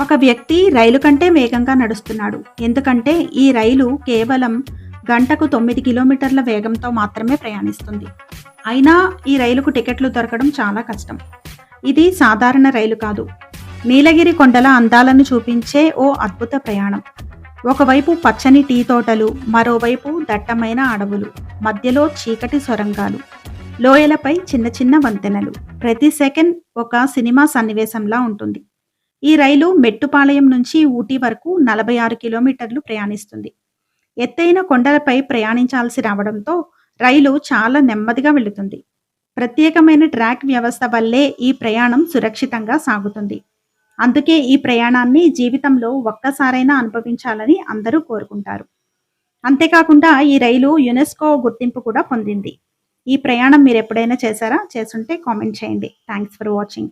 ఒక వ్యక్తి రైలు కంటే వేగంగా నడుస్తున్నాడు. ఎందుకంటే ఈ రైలు కేవలం గంటకు 9 కిలోమీటర్ల వేగంతో మాత్రమే ప్రయాణిస్తుంది. అయినా ఈ రైలుకు టికెట్లు దొరకడం చాలా కష్టం. ఇది సాధారణ రైలు కాదు. నీలగిరి కొండల అందాలను చూపించే ఓ అద్భుత ప్రయాణం. ఒకవైపు పచ్చని టీ తోటలు, మరోవైపు దట్టమైన అడవులు, మధ్యలో చీకటి సొరంగాలు, లోయలపై చిన్న చిన్న వంతెనలు. ప్రతి సెకండ్ ఒక సినిమా సన్నివేశంలా ఉంటుంది. ఈ రైలు మెట్టుపాళయం నుంచి ఊటీ వరకు 46 కిలోమీటర్లు ప్రయాణిస్తుంది. ఎత్తైన కొండలపై ప్రయాణించాల్సి రావడంతో రైలు చాలా నెమ్మదిగా వెళుతుంది. ప్రత్యేకమైన ట్రాక్ వ్యవస్థ వల్లే ఈ ప్రయాణం సురక్షితంగా సాగుతుంది. అందుకే ఈ ప్రయాణాన్ని జీవితంలో ఒక్కసారైనా అనుభవించాలని అందరూ కోరుకుంటారు. అంతేకాకుండా ఈ రైలు యునెస్కో గుర్తింపు కూడా పొందింది. ఈ ప్రయాణం మీరు ఎప్పుడైనా చేశారా? చేసుంటే కామెంట్ చేయండి. Thanks for watching.